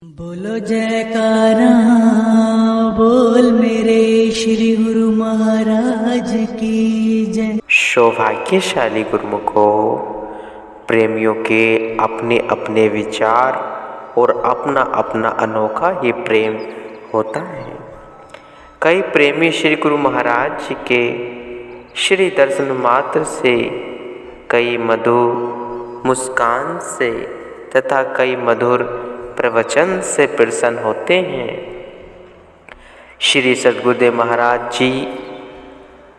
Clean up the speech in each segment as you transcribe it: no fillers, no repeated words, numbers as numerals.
बोलो जयकारा बोल मेरे श्री गुरु महाराज की जय। सौभाग्यशाली गुरुमुखों, प्रेमियों के अपने अपने विचार और अपना अपना अनोखा ही प्रेम होता है। कई प्रेमी श्री गुरु महाराज जी के श्री दर्शन मात्र से, कई मधुर मुस्कान से तथा कई मधुर प्रवचन से प्रसन्न होते हैं। श्री सद्गुरुदेव महाराज जी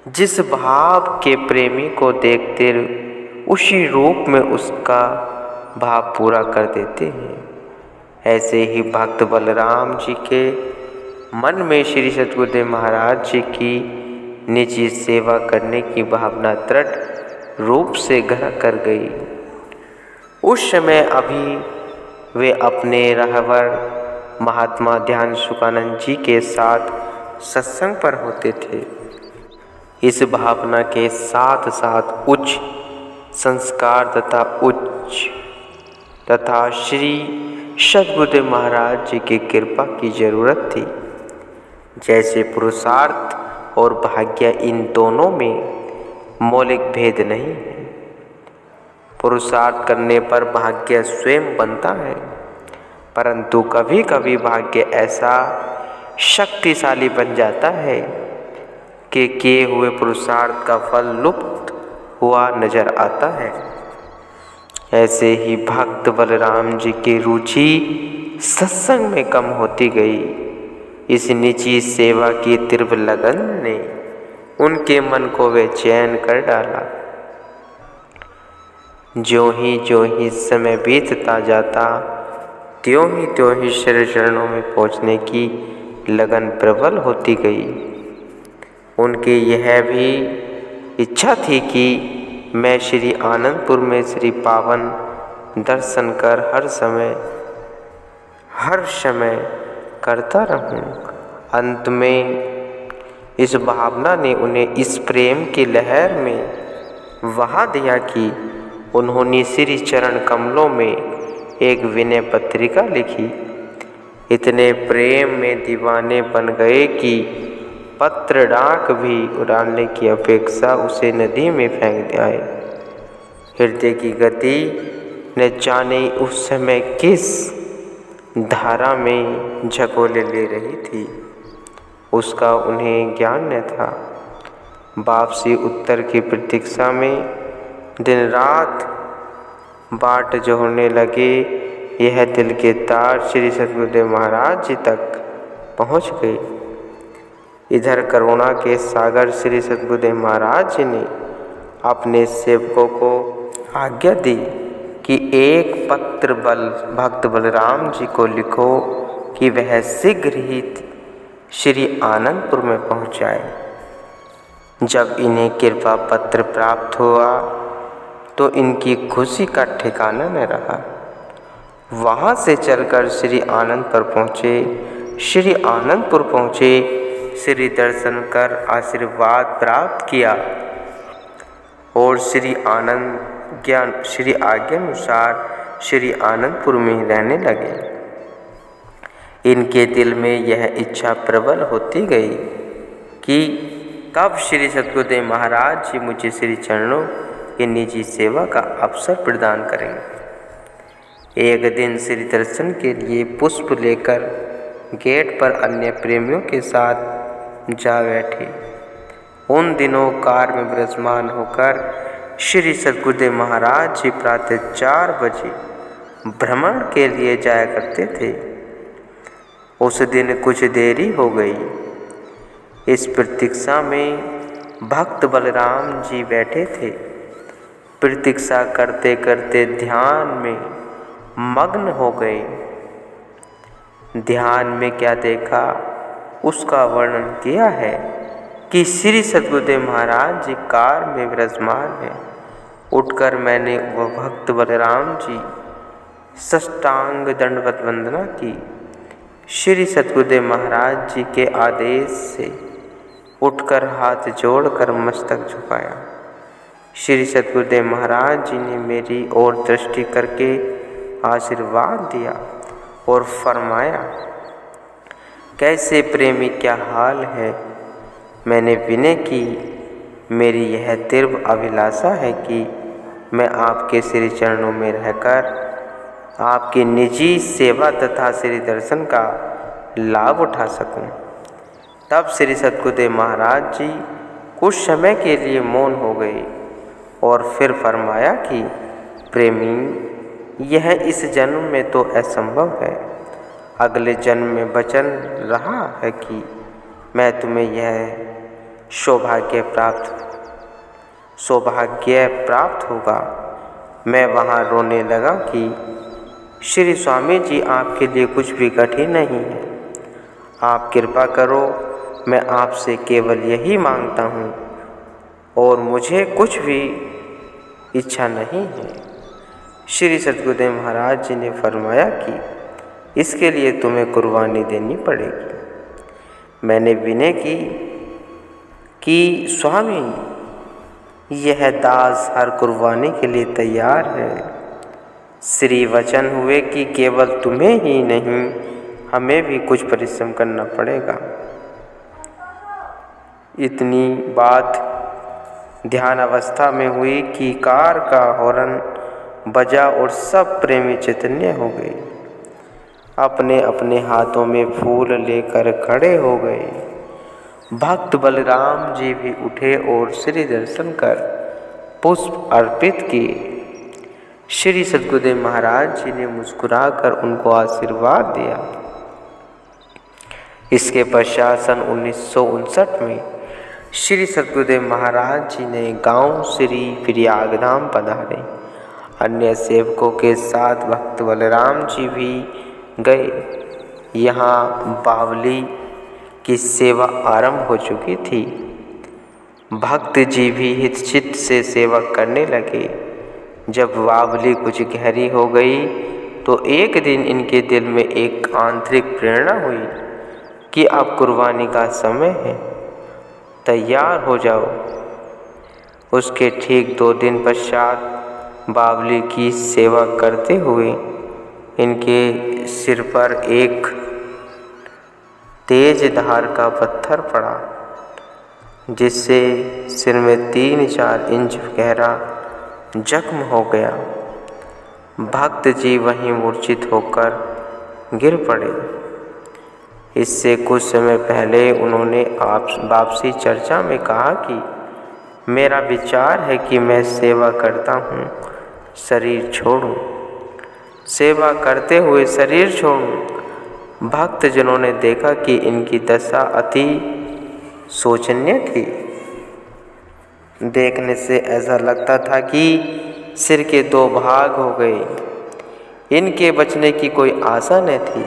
जिस भाव के प्रेमी को देखते उसी रूप में उसका भाव पूरा कर देते हैं। ऐसे ही भक्त बलराम जी के मन में श्री सद्गुरुदेव महाराज जी की निजी सेवा करने की भावना दृढ़ रूप से घर कर गई। उस समय अभी वे अपने रहबर महात्मा ध्यान सुखानंद जी के साथ सत्संग पर होते थे। इस भावना के साथ साथ उच्च संस्कार तथा श्री सद्गुरुदेव महाराज जी की कृपा की जरूरत थी। जैसे पुरुषार्थ और भाग्य, इन दोनों में मौलिक भेद नहीं है। पुरुषार्थ करने पर भाग्य स्वयं बनता है, परंतु कभी कभी भाग्य ऐसा शक्तिशाली बन जाता है कि किए हुए पुरुषार्थ का फल लुप्त हुआ नजर आता है। ऐसे ही भक्त बलराम जी की रुचि सत्संग में कम होती गई। इस निजी सेवा की तीव्र लगन ने उनके मन को बेचैन कर डाला। ज्यों ही समय बीतता जाता त्यों ही श्री चरणों में पहुँचने की लगन प्रबल होती गई। उनकी यह भी इच्छा थी कि मैं श्री आनंदपुर में श्री पावन दर्शन कर हर समय करता रहूं। अंत में इस भावना ने उन्हें इस प्रेम की लहर में वहा दिया कि उन्होंने श्री चरण कमलों में एक विनय पत्रिका लिखी। इतने प्रेम में दीवाने बन गए कि पत्र डाक भी उड़ाने की अपेक्षा उसे नदी में फेंक आए। हृदय की गति न जाने उस समय किस धारा में झकोले ले रही थी, उसका उन्हें ज्ञान न था। वापसी उत्तर की प्रतीक्षा में दिन रात बाट जोड़ने लगे। यह दिल के तार श्री सद्गुरुदेव महाराज जी तक पहुँच गए। इधर करुणा के सागर श्री सद्गुरुदेव महाराज जी ने अपने सेवकों को आज्ञा दी कि एक पत्र भक्त बलराम जी को लिखो कि वह शीघ्र ही श्री आनंदपुर में पहुँच जाए। जब इन्हें कृपा पत्र प्राप्त हुआ तो इनकी खुशी का ठिकाना न रहा। वहाँ से चलकर श्री आनंदपुर पहुँचे। श्री आनंदपुर पहुँचे, श्री दर्शन कर आशीर्वाद प्राप्त किया और श्री आज्ञानुसार श्री आनंदपुर में रहने लगे। इनके दिल में यह इच्छा प्रबल होती गई कि कब श्री सद्गुरुदेव महाराज जी मुझे श्री चरणों की निजी सेवा का अवसर प्रदान करेंगे। एक दिन श्री दर्शन के लिए पुष्प लेकर गेट पर अन्य प्रेमियों के साथ जा बैठे। उन दिनों कार में विराजमान होकर श्री सद्गुरुदेव महाराज जी प्रातः 4 बजे भ्रमण के लिए जाया करते थे। उस दिन कुछ देरी हो गई। इस प्रतीक्षा में भक्त बलराम जी बैठे थे। प्रतीक्षा करते करते ध्यान में मग्न हो गए। ध्यान में क्या देखा उसका वर्णन किया है कि श्री सद्गुरुदेव महाराज जी कार में विराजमान है। उठकर मैंने वह भक्त बलराम जी साष्टांग दंडवत वंदना की। श्री सद्गुरुदेव महाराज जी के आदेश से उठकर हाथ जोड़कर मस्तक झुकाया। श्री सद्गुरुदेव महाराज जी ने मेरी ओर दृष्टि करके आशीर्वाद दिया और फरमाया, कैसे प्रेमी क्या हाल है। मैंने विनय की, मेरी यह तीव्र अभिलाषा है कि मैं आपके श्री चरणों में रहकर आपकी निजी सेवा तथा श्री दर्शन का लाभ उठा सकूं। तब श्री सद्गुरुदेव महाराज जी कुछ समय के लिए मौन हो गए और फिर फरमाया कि प्रेमी, यह इस जन्म में तो असंभव है। अगले जन्म में वचन रहा है कि मैं तुम्हें यह सौभाग्य प्राप्त होगा। मैं वहाँ रोने लगा कि श्री स्वामी जी, आपके लिए कुछ भी कठिन नहीं है। आप कृपा करो, मैं आपसे केवल यही मांगता हूँ और मुझे कुछ भी इच्छा नहीं है। श्री सद्गुरुदेव महाराज जी ने फरमाया कि इसके लिए तुम्हें कुर्बानी देनी पड़ेगी। मैंने विनय की कि स्वामी, यह दास हर कुर्बानी के लिए तैयार है। श्री वचन हुए कि केवल तुम्हें ही नहीं, हमें भी कुछ परिश्रम करना पड़ेगा। इतनी बात ध्यान अवस्था में हुई कि कार का हॉर्न बजा और सब प्रेमी चैतन्य हो गए। अपने अपने हाथों में फूल लेकर खड़े हो गए। भक्त बलराम जी भी उठे और श्री दर्शन कर पुष्प अर्पित किए। श्री सद्गुरुदेव महाराज जी ने मुस्कुराकर उनको आशीर्वाद दिया। इसके पश्चात सन 1959 में श्री सद्गुरुदेव महाराज जी ने गांव श्री प्रयागधाम पधारे। अन्य सेवकों के साथ भक्त बलराम जी भी गए। यहाँ बावली की सेवा आरंभ हो चुकी थी। भक्त जी भी हितचित से सेवा करने लगे। जब बावली कुछ गहरी हो गई तो एक दिन इनके दिल में एक आंतरिक प्रेरणा हुई कि अब कुर्बानी का समय है, तैयार हो जाओ। उसके ठीक 2 दिन पश्चात बावली की सेवा करते हुए इनके सिर पर एक तेज धार का पत्थर पड़ा, जिससे सिर में 3-4 इंच गहरा जख्म हो गया। भक्त जी वहीं मूर्छित होकर गिर पड़े। इससे कुछ समय पहले उन्होंने वापसी चर्चा में कहा कि मेरा विचार है कि मैं सेवा करता हूँ, शरीर छोड़ूं, सेवा करते हुए शरीर छोड़ूं। भक्तजनों ने देखा कि इनकी दशा अति शोचनीय थी। देखने से ऐसा लगता था कि सिर के 2 भाग हो गए। इनके बचने की कोई आशा न थी।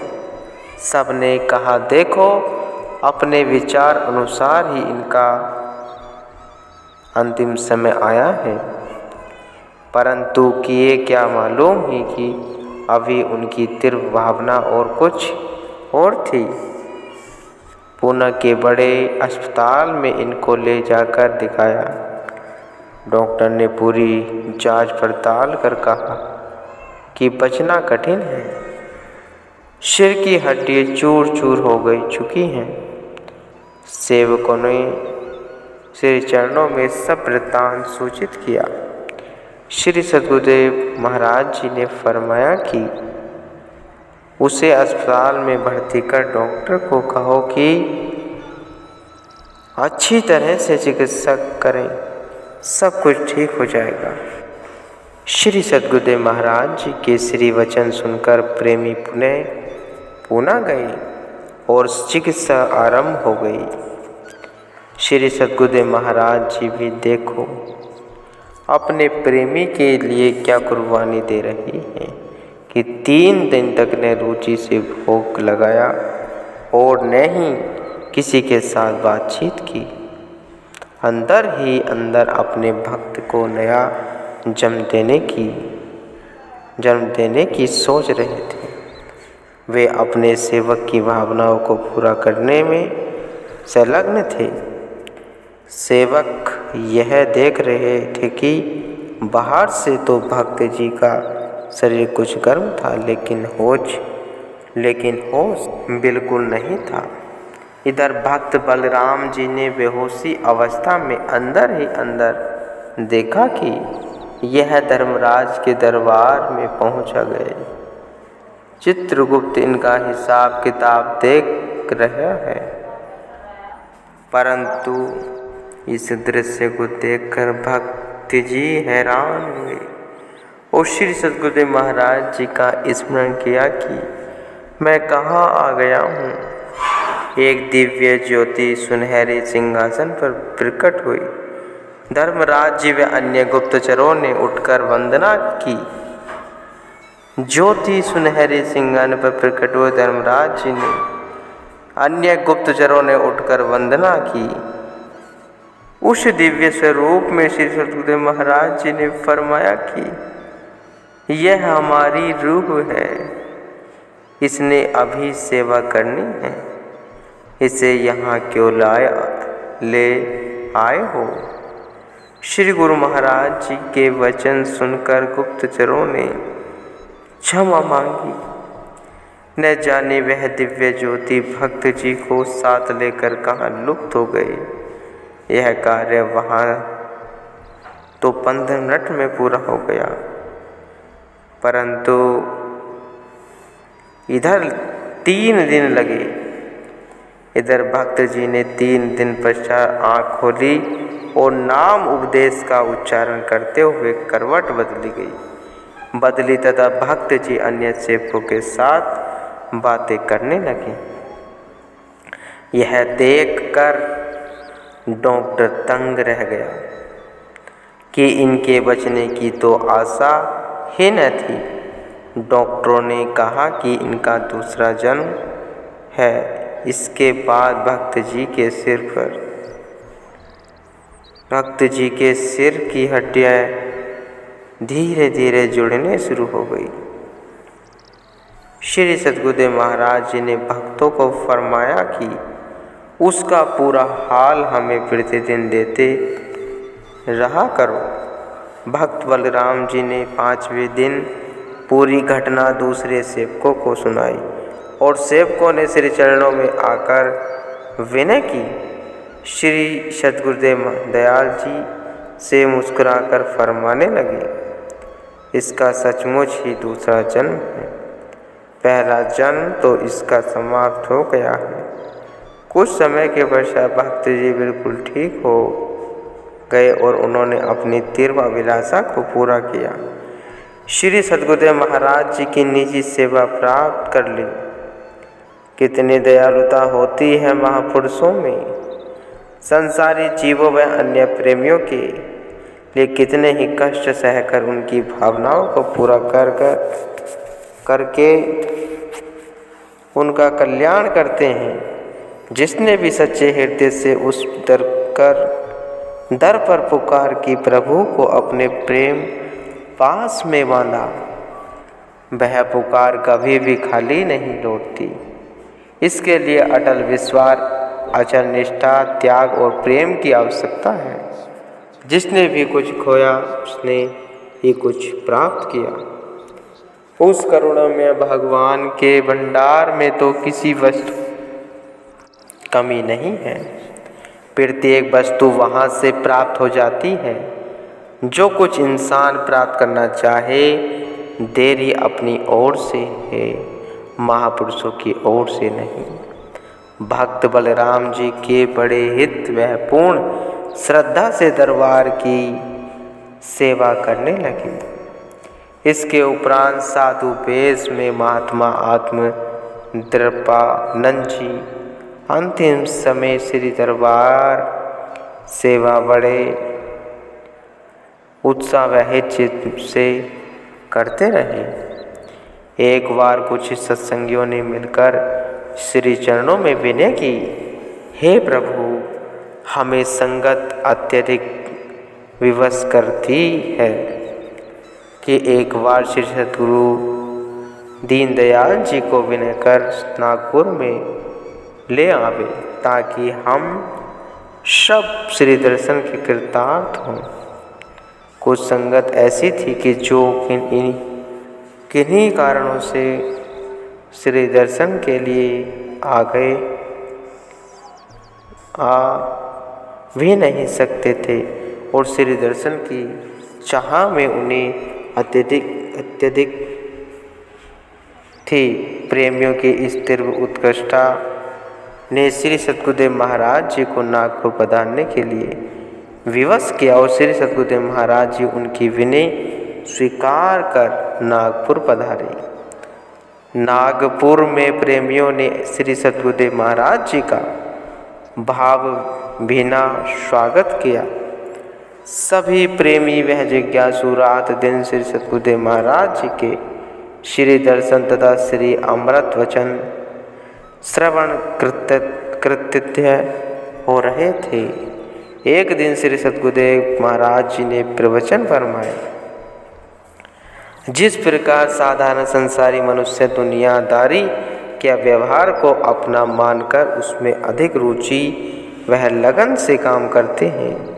सबने कहा, देखो, अपने विचार अनुसार ही इनका अंतिम समय आया है। परंतु किए क्या मालूम ही कि अभी उनकी तीव्र भावना और कुछ और थी। पुणे के बड़े अस्पताल में इनको ले जाकर दिखाया। डॉक्टर ने पूरी जांच पड़ताल कर कहा कि बचना कठिन है। सिर की हड्डियाँ चूर चूर हो चुकी हैं। सेवकों ने श्री चरणों में सब वृत्तांत सूचित किया। श्री सद्गुरुदेव महाराज जी ने फरमाया कि उसे अस्पताल में भर्ती कर डॉक्टर को कहो कि अच्छी तरह से चिकित्सा करें, सब कुछ ठीक हो जाएगा। श्री सद्गुरुदेव महाराज जी के श्री वचन सुनकर प्रेमी पुणे गए और चिकित्सा आरंभ हो गई। श्री सद्गुरुदेव महाराज जी भी देखो अपने प्रेमी के लिए क्या कुर्बानी दे रही हैं कि 3 दिन तक न रुचि से भोग लगाया और न ही किसी के साथ बातचीत की। अंदर ही अंदर अपने भक्त को नया जन्म देने की सोच रहे थे। वे अपने सेवक की भावनाओं को पूरा करने में संलग्न थे। सेवक यह देख रहे थे कि बाहर से तो भक्त जी का शरीर कुछ गर्म था, लेकिन होश लेकिन होश बिल्कुल नहीं था। इधर भक्त बलराम जी ने बेहोशी अवस्था में अंदर ही अंदर देखा कि यह धर्मराज के दरबार में पहुंच गए। चित्रगुप्त इनका हिसाब किताब देख रहा है, परंतु इस दृश्य को देखकर भक्त जी हैरान हुए और श्री सद्गुरुदेव महाराज जी का स्मरण किया कि मैं कहाँ आ गया हूँ। एक दिव्य ज्योति सुनहरे सिंहासन पर प्रकट हुई। धर्मराज जी व अन्य गुप्तचरों ने उठकर वंदना की। ज्योति सुनहरे सिंहासन पर प्रकट हुए धर्मराज जी ने अन्य गुप्तचरों ने उठकर वंदना की। उस दिव्य स्वरूप में श्री सद्गुरुदेव महाराज जी ने फरमाया कि यह हमारी रूह है, इसने अभी सेवा करनी है, इसे यहाँ क्यों ले आए हो। श्री गुरु महाराज जी के वचन सुनकर गुप्तचरों ने क्षमा मांगी। न जाने वह दिव्य ज्योति भक्त जी को साथ लेकर कहाँ लुप्त हो गई। यह कार्य वहाँ तो 15 मिनट में पूरा हो गया, परंतु इधर 3 दिन लगे। इधर भक्त जी ने 3 दिन पश्चात आँख खोली और नाम उपदेश का उच्चारण करते हुए करवट बदली तथा भक्त जी अन्य सेवकों के साथ बातें करने लगे। यह देखकर डॉक्टर तंग रह गया कि इनके बचने की तो आशा ही न थी। डॉक्टरों ने कहा कि इनका दूसरा जन्म है। इसके बाद भक्त जी के सिर की हड्डियाँ धीरे धीरे जुड़ने शुरू हो गई। श्री सद्गुरुदेव महाराज जी ने भक्तों को फरमाया कि उसका पूरा हाल हमें प्रतिदिन देते रहा करो। भक्त बलराम जी ने 5वें दिन पूरी घटना दूसरे सेवकों को सुनाई और सेवकों ने श्री चरणों में आकर विनय की। श्री सद्गुरुदेव दयाल जी से मुस्कुराकर फरमाने लगे, इसका सचमुच ही दूसरा जन्म है। पहला जन्म तो इसका समाप्त हो गया है। कुछ समय के पश्चात भक्त जी बिल्कुल ठीक हो गए और उन्होंने अपनी तीव्र अभिलाषा को पूरा किया। श्री सद्गुरुदेव महाराज जी की निजी सेवा प्राप्त कर ली। कितनी दयालुता होती है महापुरुषों में। संसारी जीवों व अन्य प्रेमियों के लिए कितने ही कष्ट सहकर उनकी भावनाओं को पूरा करके उनका कल्याण करते हैं। जिसने भी सच्चे हृदय से उस दर पर पुकार की प्रभु को अपने प्रेम पास में बांधा, वह पुकार कभी भी खाली नहीं लौटती। इसके लिए अटल विश्वास, अचल निष्ठा, त्याग और प्रेम की आवश्यकता है। जिसने भी कुछ खोया उसने ही कुछ प्राप्त किया। उस करुणामय भगवान के भंडार में तो किसी वस्तु कमी नहीं है। प्रत्येक वस्तु वहाँ से प्राप्त हो जाती है। जो कुछ इंसान प्राप्त करना चाहे, देरी अपनी ओर से है, महापुरुषों की ओर से नहीं। भक्त बलराम जी के बड़े हित व पूर्ण श्रद्धा से दरबार की सेवा करने लगे। इसके उपरांत साधु वेश में महात्मा आत्मद्रपानंद जी अंतिम समय श्री दरबार सेवा बड़े उत्साह व चित्त से करते रहे। एक बार कुछ सत्संगियों ने मिलकर श्री चरणों में विनय की, हे प्रभु, हमें संगत अत्यधिक विवश करती है कि एक बार श्री सद्गुरु दीनदयाल जी को विनय कर नागपुर में ले आवे, ताकि हम सब श्री दर्शन के कृतार्थ हों। कुछ संगत ऐसी थी कि जो किन्हीं कारणों से श्री दर्शन के लिए आ भी नहीं सकते थे और श्री दर्शन की चाह में उन्हें अत्यधिक थी। प्रेमियों की इस तीव्र उत्कृष्टता ने श्री सद्गुरुदेव महाराज जी को नागपुर पधारने के लिए विवश किया और श्री सद्गुरुदेव महाराज जी उनकी विनय स्वीकार कर नागपुर पधारे। नागपुर में प्रेमियों ने श्री सद्गुरुदेव महाराज जी का भाव भीना स्वागत किया। सभी प्रेमी वह जिज्ञासु रात दिन श्री सद्गुरुदेव महाराज जी के श्री दर्शन तथा श्री अमृत वचन श्रवण कृत्य हो रहे थे। एक दिन श्री सद्गुरुदेव महाराज जी ने प्रवचन फरमाए। जिस प्रकार साधारण संसारी मनुष्य दुनियादारी के व्यवहार को अपना मानकर उसमें अधिक रुचि वह लगन से काम करते हैं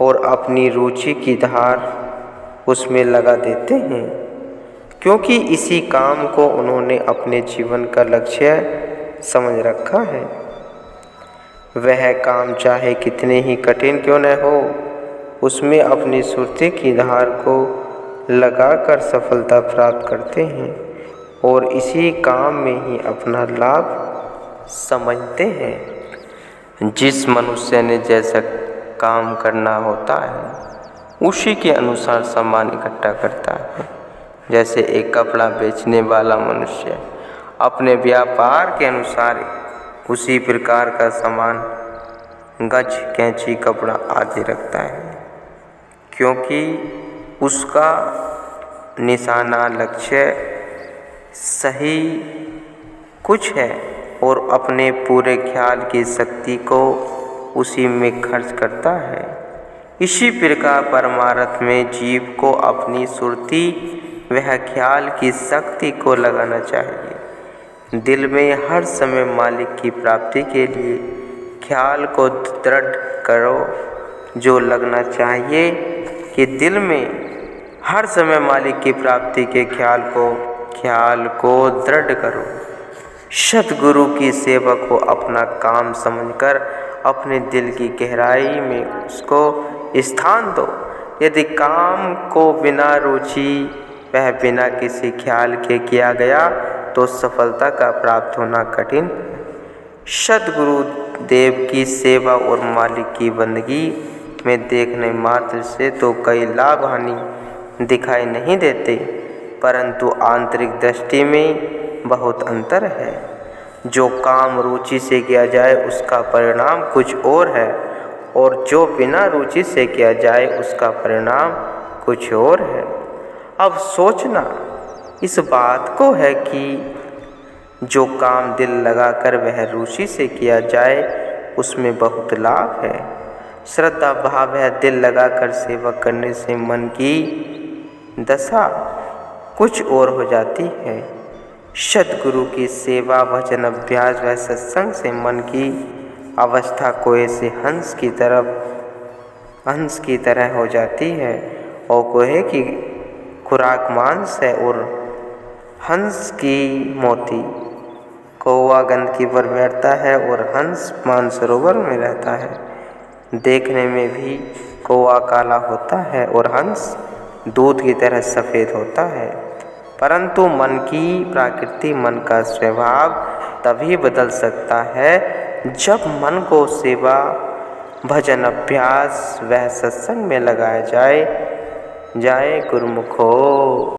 और अपनी रुचि की धार उसमें लगा देते हैं, क्योंकि इसी काम को उन्होंने अपने जीवन का लक्ष्य समझ रखा है। वह काम चाहे कितने ही कठिन क्यों न हो, उसमें अपनी सुरती की धार को लगाकर सफलता प्राप्त करते हैं और इसी काम में ही अपना लाभ समझते हैं। जिस मनुष्य ने जैसा काम करना होता है उसी के अनुसार सामान इकट्ठा करता है। जैसे एक कपड़ा बेचने वाला मनुष्य अपने व्यापार के अनुसार उसी प्रकार का सामान गज, कैंची, कपड़ा आदि रखता है, क्योंकि उसका निशाना लक्ष्य सही कुछ है और अपने पूरे ख्याल की शक्ति को उसी में खर्च करता है। इसी प्रकार परमार्थ में जीव को अपनी सुरती वह ख्याल की शक्ति को लगाना चाहिए। दिल में हर समय मालिक की प्राप्ति के लिए ख्याल को दृढ़ करो। जो लगना चाहिए कि दिल में हर समय मालिक की प्राप्ति के ख्याल को दृढ़ करो। सद्गुरु की सेवा को अपना काम समझकर अपने दिल की गहराई में उसको स्थान दो। यदि काम को बिना रुचि वह बिना किसी ख्याल के किया गया तो सफलता का प्राप्त होना कठिन है। सद्गुरु देव की सेवा और मालिक की बंदगी में देखने मात्र से तो कई लाभ हानि दिखाई नहीं देते, परंतु आंतरिक दृष्टि में बहुत अंतर है। जो काम रुचि से किया जाए उसका परिणाम कुछ और है और जो बिना रुचि से किया जाए उसका परिणाम कुछ और है। अब सोचना इस बात को है कि जो काम दिल लगाकर वह रुचि से किया जाए उसमें बहुत लाभ है। श्रद्धा भाव है, दिल लगाकर सेवा करने से मन की दशा कुछ और हो जाती है। सद्गुरु की सेवा, भजन, अभ्यास व सत्संग से मन की अवस्था कोए से हंस की तरह हो जाती है और कोहे की खुराक मांस है और हंस की मोती। कौवा गंदगी पर बैठता है और हंस मानसरोवर में रहता है। देखने में भी कौवा काला होता है और हंस दूध की तरह सफ़ेद होता है, परंतु मन की प्रकृति, मन का स्वभाव तभी बदल सकता है जब मन को सेवा, भजन, अभ्यास व सत्संग में लगाया जाए। गुरुमुखो।